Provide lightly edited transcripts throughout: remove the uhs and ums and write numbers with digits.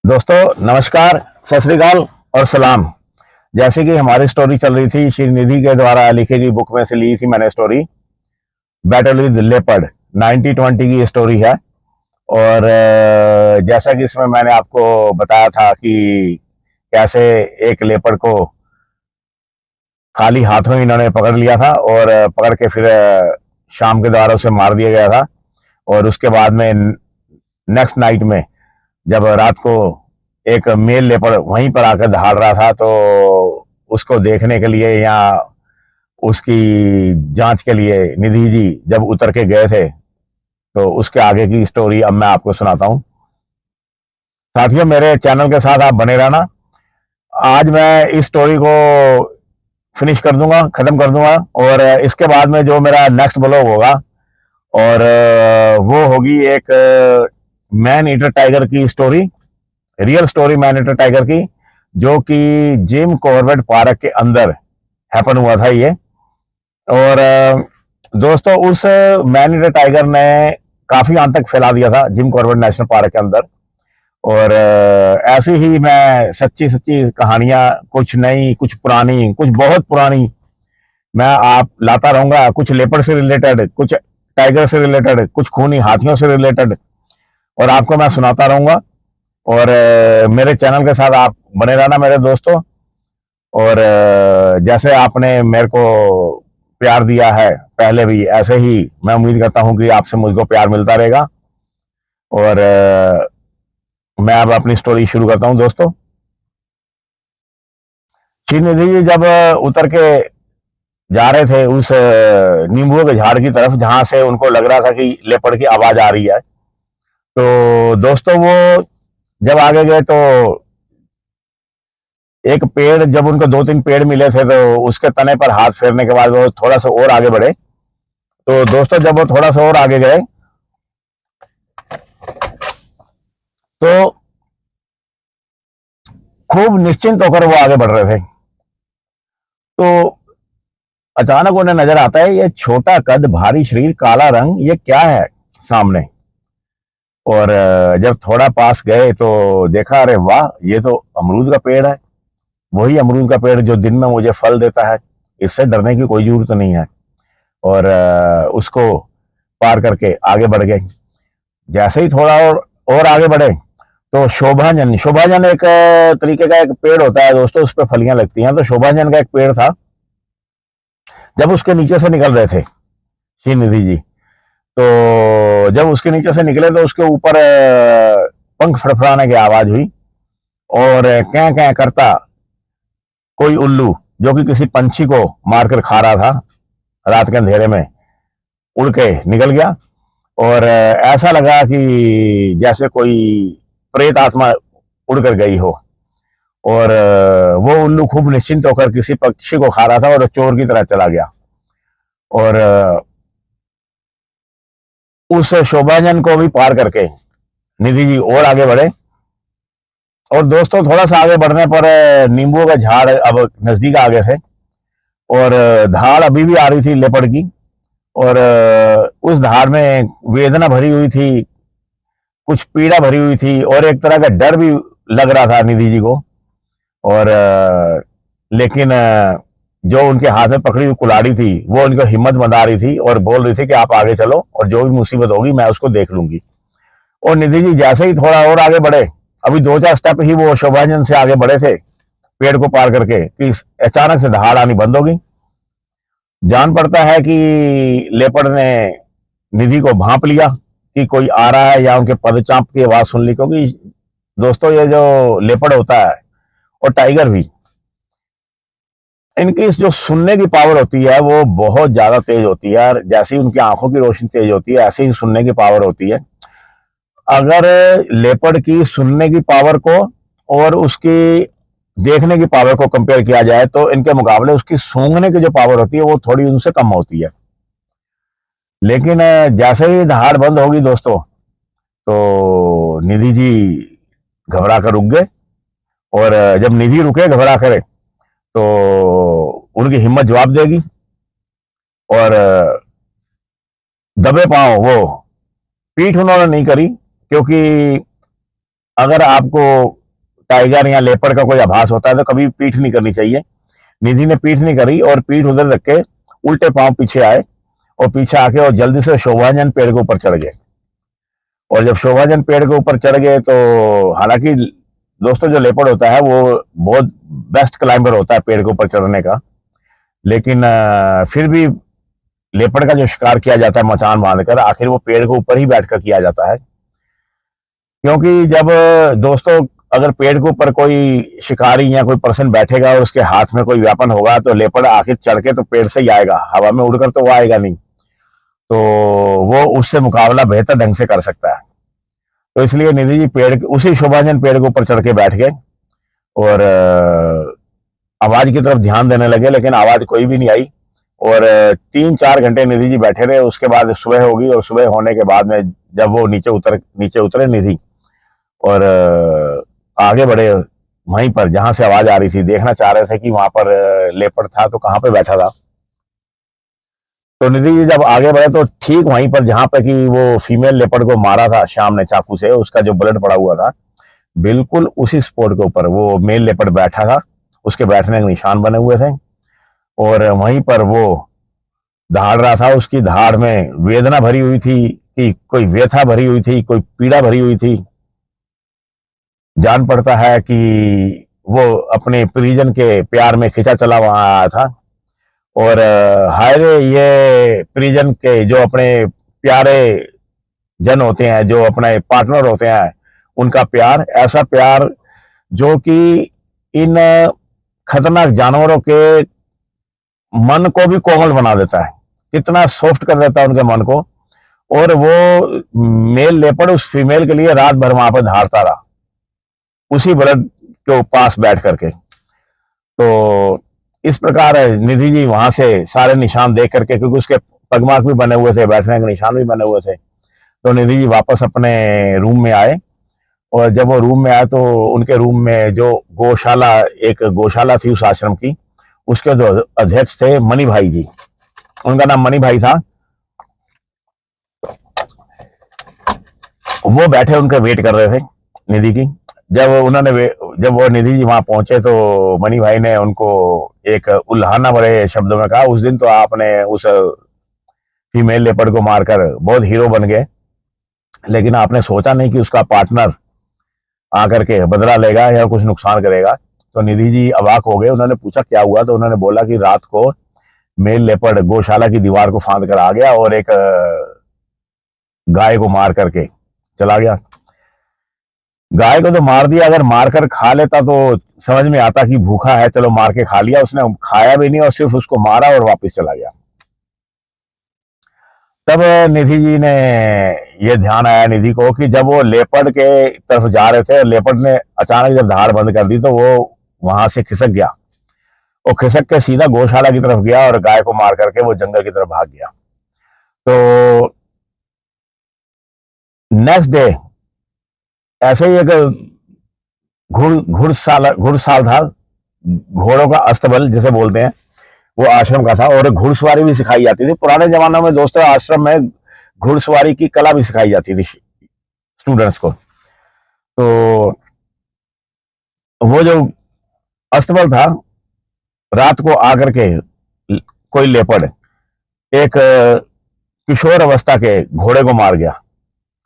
दोस्तों नमस्कार, सत श्री अकाल और सलाम। जैसे कि हमारी स्टोरी चल रही थी, श्रीनिधि के द्वारा लिखी गई बुक में से ली थी मैंने स्टोरी बैटल विद लेपर्ड 1920 की स्टोरी है। और जैसा कि इसमें मैंने आपको बताया था कि कैसे एक लेपर्ड को खाली हाथों ही इन्होंने पकड़ लिया था और पकड़ के फिर शाम के द्वारा उसे मार दिया गया था। और उसके बाद में नेक्स्ट नाइट में जब रात को एक मेल लेपर्ड वहीं पर आकर दहाड़ रहा था, तो उसको देखने के लिए या उसकी जांच के लिए निधि जी जब उतर के गए थे, तो उसके आगे की स्टोरी अब मैं आपको सुनाता हूँ। साथियों, मेरे चैनल के साथ आप बने रहना। आज मैं इस स्टोरी को फिनिश कर दूंगा, खत्म कर दूंगा, और इसके बाद में जो मेरा नेक्स्ट ब्लॉग होगा और वो होगी एक मैन ईटर टाइगर की story, real story man eater tiger की, जो कि जिम कॉर्बेट पार्क के अंदर हैपन हुआ था ये। और दोस्तों, उस मैन ईटर टाइगर ने काफी आतंक फैला दिया था जिम कॉर्बेट नेशनल पार्क के अंदर। और ऐसी ही मैं सच्ची सच्ची कहानियां, कुछ नई, कुछ पुरानी, कुछ बहुत पुरानी, मैं आप लाता रहूंगा। कुछ लेपर्ड से रिलेटेड, कुछ टाइगर से रिलेटेड, कुछ खूनी हाथियों से रिलेटेड, और आपको मैं सुनाता रहूंगा। और मेरे चैनल के साथ आप बने रहना मेरे दोस्तों। और जैसे आपने मेरे को प्यार दिया है पहले भी, ऐसे ही मैं उम्मीद करता हूं कि आपसे मुझको प्यार मिलता रहेगा। और मैं अब अपनी स्टोरी शुरू करता हूं दोस्तों। श्रीनिधि जी जब उतर के जा रहे थे उस नींबुओं के झाड़ की तरफ, जहां से उनको लग रहा था कि लेपर्ड की आवाज आ रही है, तो दोस्तों वो जब आगे गए तो एक पेड़, जब उनको दो तीन पेड़ मिले थे, तो उसके तने पर हाथ फेरने के बाद वो थोड़ा सा और आगे बढ़े। तो दोस्तों, जब वो थोड़ा सा और आगे गए तो खूब निश्चिंत होकर वो आगे बढ़ रहे थे। तो अचानक उन्हें नजर आता है, ये छोटा कद, भारी शरीर, काला रंग, ये क्या है सामने। और जब थोड़ा पास गए तो देखा, अरे वाह, ये तो अमरूद का पेड़ है। वही अमरूद का पेड़ जो दिन में मुझे फल देता है। इससे डरने की कोई जरूरत नहीं है। और उसको पार करके आगे बढ़ गए। जैसे ही थोड़ा और आगे बढ़े तो शोभाजन शोभाजन एक तरीके का एक पेड़ होता है दोस्तों, उस पर फलियां लगती हैं। तो शोभाजन का एक पेड़ था। जब उसके नीचे से निकल रहे थे श्रीनिधि जी, तो जब उसके नीचे से निकले तो उसके ऊपर पंख फड़फड़ाने की आवाज हुई। और क्या क्या करता कोई उल्लू, जो कि किसी पंछी को मारकर खा रहा था, रात के अंधेरे में उड़ के निकल गया। और ऐसा लगा कि जैसे कोई प्रेत आत्मा उड़कर गई हो। और वो उल्लू खूब निश्चिंत होकर किसी पक्षी को खा रहा था और चोर की तरह चला गया। और उस शोभाजन को भी पार करके निधि जी और आगे बढ़े। और दोस्तों, थोड़ा सा आगे बढ़ने पर नींबुओं का झाड़ अब नजदीक आ गए थे। और धाड़ अभी भी आ रही थी लेपर्ड की। और उस धाड़ में वेदना भरी हुई थी, कुछ पीड़ा भरी हुई थी, और एक तरह का डर भी लग रहा था निधि जी को। और लेकिन जो उनके हाथ में पकड़ी हुई कुल्हाड़ी थी, वो उनको हिम्मत बंधा रही थी और बोल रही थी कि आप आगे चलो और जो भी मुसीबत होगी मैं उसको देख लूंगी। और निधि जी जैसे ही थोड़ा और आगे बढ़े, अभी दो चार स्टेप ही वो शोभाजन से आगे बढ़े थे पेड़ को पार करके, कि अचानक से दहाड़ आनी बंद हो गई। जान पड़ता है कि लेपर्ड ने निधि को भांप लिया कि कोई आ रहा है, या उनके पदचाप की आवाज सुन ली। क्योंकि दोस्तों, ये जो लेपर्ड होता है और टाइगर भी, इनकी जो सुनने की पावर होती है वो बहुत ज्यादा तेज होती है। और जैसे ही उनकी आंखों की रोशनी तेज होती है, ऐसे ही सुनने की पावर होती है। अगर लेपर्ड की सुनने की पावर को और उसकी देखने की पावर को कंपेयर किया जाए, तो इनके मुकाबले उसकी सूंघने की जो पावर होती है वो थोड़ी उनसे कम होती है। लेकिन जैसे ही दहाड़ बंद होगी दोस्तों, तो निधि जी घबरा कर रुक गए। और जब निधि रुके घबरा करे, तो उनकी हिम्मत जवाब देगी। और दबे पांव वो, पीठ उन्होंने नहीं करी, क्योंकि अगर आपको टाइगर या लेपर्ड का कोई आभास होता है तो कभी पीठ नहीं करनी चाहिए। निधि ने पीठ नहीं करी और पीठ उधर रख के उल्टे पांव पीछे आए और पीछे आके और जल्दी से शोभाजन पेड़ के ऊपर चढ़ गए। और जब शोभाजन पेड़ के ऊपर चढ़ गए तो हालांकि दोस्तों जो लेपर्ड होता है वो बहुत बेस्ट क्लाइंबर होता है पेड़ के ऊपर चढ़ने का, लेकिन फिर भी लेपर्ड का जो शिकार किया जाता है मचान बांधकर, आखिर वो पेड़ के ऊपर ही बैठकर किया जाता है। क्योंकि जब दोस्तों अगर पेड़ के ऊपर कोई शिकारी या कोई पर्सन बैठेगा और उसके हाथ में कोई वेपन होगा तो लेपर्ड आखिर चढ़ के तो पेड़ से ही आएगा, हवा में उड़कर तो वो आएगा नहीं, तो वो उससे मुकाबला बेहतर ढंग से कर सकता है। तो इसलिए निधि जी उसी शोभाजन पेड़ के ऊपर चढ़ के बैठ गए और आवाज की तरफ ध्यान देने लगे, लेकिन आवाज कोई भी नहीं आई। और 3-4 घंटे निधि जी बैठे रहे। उसके बाद सुबह होगी और सुबह होने के बाद में जब वो नीचे उतरे निधि और आगे बढ़े वहीं पर जहां से आवाज आ रही थी, देखना चाह रहे थे कि वहां पर लेपर्ड था तो कहां पे बैठा था। तो निधि जी जब आगे बढ़े तो ठीक वहीं पर जहां पे कि वो फीमेल लेपर्ड को मारा था शाम ने चाकू से, उसका जो ब्लड पड़ा हुआ था, बिल्कुल उसी स्पॉट के ऊपर वो मेल लेपर्ड बैठा था। उसके बैठने के निशान बने हुए थे और वहीं पर वो दहाड़ रहा था। उसकी दहाड़ में वेदना भरी हुई थी, कि कोई व्यथा भरी हुई थी, कोई पीड़ा भरी हुई थी। जान पड़ता है कि वो अपने परिजन के प्यार में खिंचा चला वहां आया था। और हाय रे, ये परिजन के जो अपने प्यारे जन होते हैं, जो अपने पार्टनर होते हैं, उनका प्यार, ऐसा प्यार जो कि इन खतरनाक जानवरों के मन को भी कोमल बना देता है, कितना सॉफ्ट कर देता है उनके मन को। और वो मेल लेपर्ड उस फीमेल के लिए रात भर वहां पर धारता रहा, उसी ब्लड के पास बैठ करके। तो इस प्रकार निधि जी वहां से सारे निशान देख करके, क्योंकि उसके पगमार्क भी बने हुए थे, बैठने के निशान भी बने हुए थे, तो निधि जी वापस अपने रूम में आए। और जब वो रूम में आए तो उनके रूम में जो एक गौशाला थी उस आश्रम की, उसके जो अध्यक्ष थे मनी भाई जी, उनका नाम मनी भाई था, वो बैठे उनके वेट कर रहे थे निधि की। जब वो निधि जी वहां पहुंचे तो मनी भाई ने उनको एक उल्हाना भरे शब्दों में कहा, उस दिन तो आपने उस फीमेल लेपर्ड को मारकर बहुत हीरो बन गए, लेकिन आपने सोचा नहीं कि उसका पार्टनर आकर के बदला लेगा या कुछ नुकसान करेगा। तो निधि जी अवाक हो गए। उन्होंने पूछा क्या हुआ, तो उन्होंने बोला कि रात को मेल लेपर्ड गौशाला की दीवार को फांद कर आ गया और एक गाय को मार करके चला गया। गाय को तो मार दिया, अगर मारकर खा लेता तो समझ में आता कि भूखा है, चलो मार के खा लिया। उसने खाया भी नहीं और सिर्फ उसको मारा और वापस चला गया। तब निधि जी ने ये ध्यान आया निधि को कि जब वो लेपर्ड के तरफ जा रहे थे और लेपर्ड ने अचानक जब धाड़ बंद कर दी तो वो वहां से खिसक गया और खिसक के सीधा गौशाला की तरफ गया और गाय को मार करके वो जंगल की तरफ भाग गया। तो नेक्स्ट डे ऐसे ही एक घुड़साल था, घोड़ों का अस्तबल जिसे बोलते हैं, वो आश्रम का था। और घुड़सवारी भी सिखाई जाती थी पुराने जमाने में दोस्तों। आश्रम में घुड़सवारी की कला भी सिखाई जाती थी स्टूडेंट्स को। तो वो जो अस्तबल था, रात को आकर के कोई लेपर्ड एक किशोर अवस्था के घोड़े को मार गया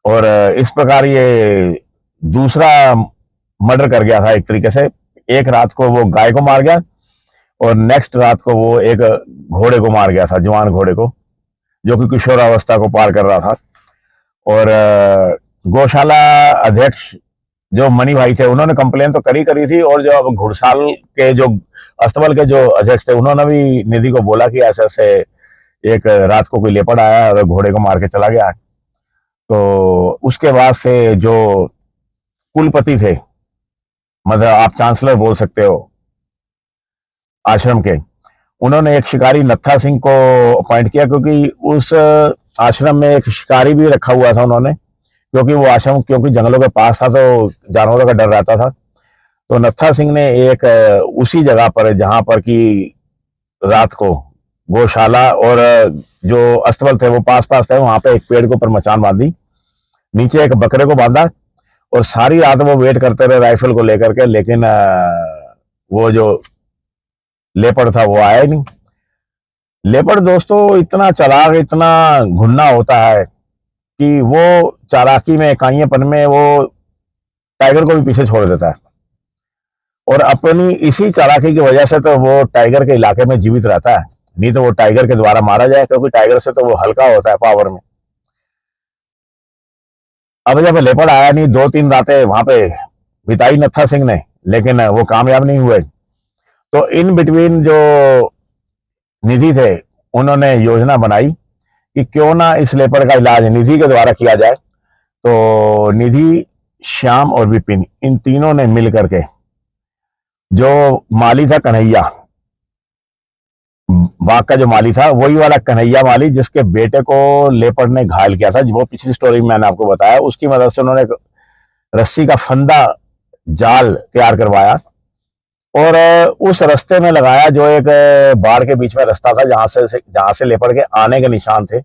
और इस प्रकार ये दूसरा मर्डर कर गया था एक तरीके से। एक रात को वो गाय को मार गया और नेक्स्ट रात को वो एक घोड़े को मार गया था, जवान घोड़े को, जो कि किशोरावस्था को पार कर रहा था। और गौशाला अध्यक्ष जो मनी भाई थे, उन्होंने कंप्लेन तो करी थी। और जो अब घुड़साल के जो अस्तबल के जो अध्यक्ष थे, उन्होंने भी निधि को बोला कि ऐसे ऐसे एक रात को कोई लेपर्ड आया और घोड़े को मार के चला गया। तो उसके बाद से जो कुलपति थे, मतलब आप चांसलर बोल सकते हो आश्रम के, उन्होंने एक शिकारी नत्था सिंह को अपॉइंट किया, क्योंकि उस आश्रम में एक शिकारी भी रखा हुआ था उन्होंने, क्योंकि वो आश्रम क्योंकि जंगलों के पास था तो जानवरों का डर रहता था। तो नत्था सिंह ने एक उसी जगह पर जहां पर कि रात को गौशाला और जो अस्तबल थे वो पास पास थे, वहां पे एक पेड़ के ऊपर मचान बांधी, नीचे एक बकरे को बांधा और सारी रात वो वेट करते रहे राइफल को लेकर के, लेकिन वो जो लेपर्ड था वो आया ही नहीं। लेपर्ड दोस्तों इतना चालाक, इतना घुन्ना होता है कि वो चालाकी में, इकाइयापन में वो टाइगर को भी पीछे छोड़ देता है। और अपनी इसी चालाकी की वजह से तो वो टाइगर के इलाके में जीवित रहता है, नहीं तो वो टाइगर के द्वारा मारा जाए, क्योंकि टाइगर से तो वो हल्का होता है पावर में। अब जब लेपर्ड आया नहीं, 2-3 रातें वहां पे बिताई नत्था सिंह ने, लेकिन वो कामयाब नहीं हुए। तो इन बिटवीन जो निधि थे, उन्होंने योजना बनाई कि क्यों ना इस लेपर्ड का इलाज निधि के द्वारा किया जाए। तो निधि, श्याम और विपिन, इन तीनों ने मिल करके, जो माली था कन्हैया, बाघ का जो माली था, वही वाला कन्हैया माली जिसके बेटे को लेपर्ड ने घायल किया था, वो पिछली स्टोरी में मैंने आपको बताया, उसकी मदद से उन्होंने एक रस्सी का फंदा, जाल तैयार करवाया और उस रास्ते में लगाया जो एक बाढ़ के बीच में रास्ता था, जहां से लेपर्ड के आने के निशान थे।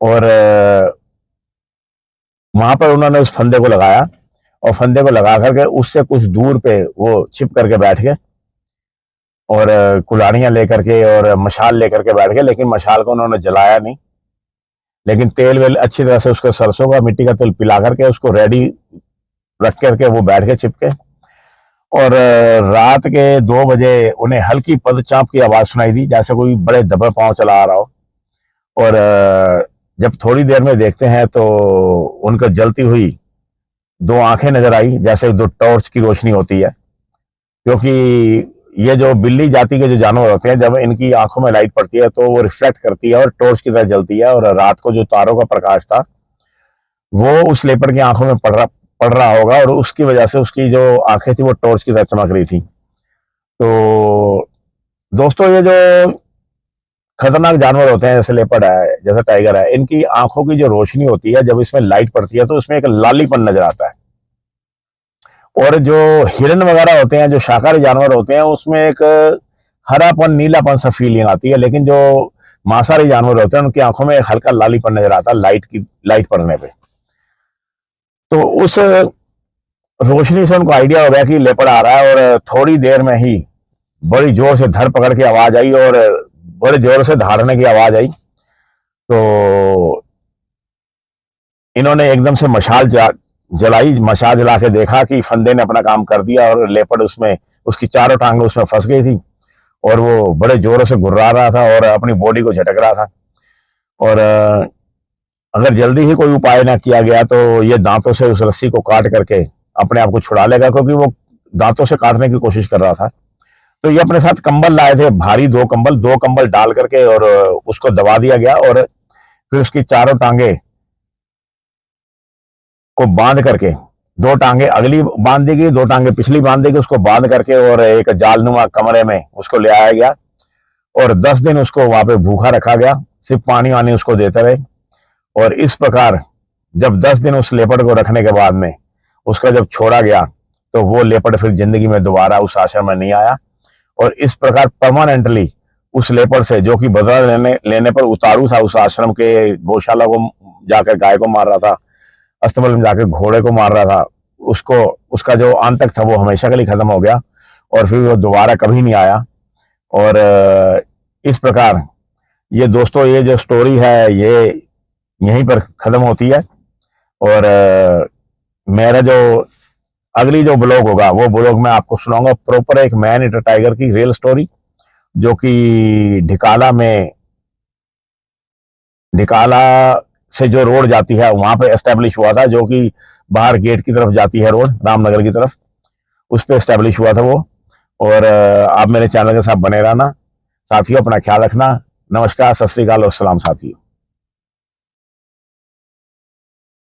और वहां पर उन्होंने उस फंदे को लगाया और फंदे को लगा करके उससे कुछ दूर पे वो छिप करके बैठ गए और कुल्हाड़ियां लेकर के और मशाल लेकर के बैठ गए। लेकिन मशाल को उन्होंने जलाया नहीं, लेकिन तेल वेल अच्छी तरह से उसको, सरसों का मिट्टी का तेल पिला करके उसको रेडी रख करके वो बैठ के छिपके। और रात के 2 बजे उन्हें हल्की पदचाप की आवाज सुनाई दी, जैसे कोई बड़े दबे पांव चला आ रहा हो। और जब थोड़ी देर में देखते हैं तो उनको जलती हुई 2 आंखें नजर आई, जैसे 2 टॉर्च की रोशनी होती है। क्योंकि ये जो बिल्ली जाति के जो जानवर होते हैं, जब इनकी आंखों में लाइट पड़ती है तो वो रिफ्लेक्ट करती है और टॉर्च की तरह जलती है। और रात को जो तारों का प्रकाश था वो उस लेपर्ड की आंखों में पड़ रहा होगा, और उसकी वजह से उसकी जो आंखें थी वो टॉर्च की तरह चमक रही थी। तो दोस्तों, ये जो खतरनाक जानवर होते हैं, जैसे लेपर्ड है, जैसे टाइगर है, इनकी आंखों की जो रोशनी होती है, जब इसमें लाइट पड़ती है तो इसमें एक लालीपन नजर आता है। और जो हिरन वगैरह होते हैं, जो शाकाहारी जानवर होते हैं, उसमें एक हरापन, नीलापन सा फीलिंग आती है। लेकिन जो मांसाहारी जानवर होते हैं, उनकी आंखों में एक हल्का लालीपन नजर आता है लाइट पड़ने पे। तो उस रोशनी से उनको आइडिया हो गया कि लेपर्ड आ रहा है। और थोड़ी देर में ही बड़ी जोर से धर पकड़ की आवाज आई और बड़े जोर से धाड़ने की आवाज आई। तो इन्होंने एकदम से मशाल जलाई। मशाल जला के देखा कि फंदे ने अपना काम कर दिया और लेपर्ड उसमें, उसकी चारों टांगें उसमें फंस गई थी और वो बड़े जोरों से गुर्रा रहा था और अपनी बॉडी को झटक रहा था। और अगर जल्दी ही कोई उपाय ना किया गया तो ये दांतों से उस रस्सी को काट करके अपने आप को छुड़ा लेगा, क्योंकि वो दांतों से काटने की कोशिश कर रहा था। तो ये अपने साथ कंबल लाए थे, भारी 2 कंबल डाल करके, और उसको दबा दिया गया। और फिर उसकी चारों टांगे को बांध करके, 2 टांगे अगली बांध दी गई, 2 टांगे पिछली बांध दी गई, उसको बांध करके और एक जालनुमा कमरे में उसको ले आया गया। और 10 दिन उसको वहां पे भूखा रखा गया, सिर्फ पानी वानी उसको देते रहे। और इस प्रकार जब 10 दिन उस लेपर्ड को रखने के बाद में उसका जब छोड़ा गया, तो वो लेपर्ड फिर जिंदगी में दोबारा उस आश्रम में नहीं आया। और इस प्रकार परमानेंटली उस लेपर्ड से, जो कि बदला लेने पर उतारू था, उस आश्रम के गौशाला को जाकर गाय को मार रहा था, अस्तबल में जाकर घोड़े को मार रहा था, उसको, उसका जो आंतक था वो हमेशा के लिए खत्म हो गया और फिर वो दोबारा कभी नहीं आया। और इस प्रकार ये दोस्तों, ये जो स्टोरी है ये यहीं पर खत्म होती है। और मेरा जो अगली जो ब्लॉग होगा, वो ब्लॉग मैं आपको सुनाऊंगा प्रॉपर एक मैन ईटर टाइगर की रियल स्टोरी, जो कि ढिकाला से जो रोड जाती है वहां पे एस्टेब्लिश हुआ था, जो कि बाहर गेट की तरफ जाती है रोड, रामनगर की तरफ, उस पे एस्टेब्लिश हुआ था वो। और आप मेरे चैनल के साथ बने रहना साथियों, अपना ख्याल रखना। नमस्कार, सत श्री अकाल और सलाम साथियों।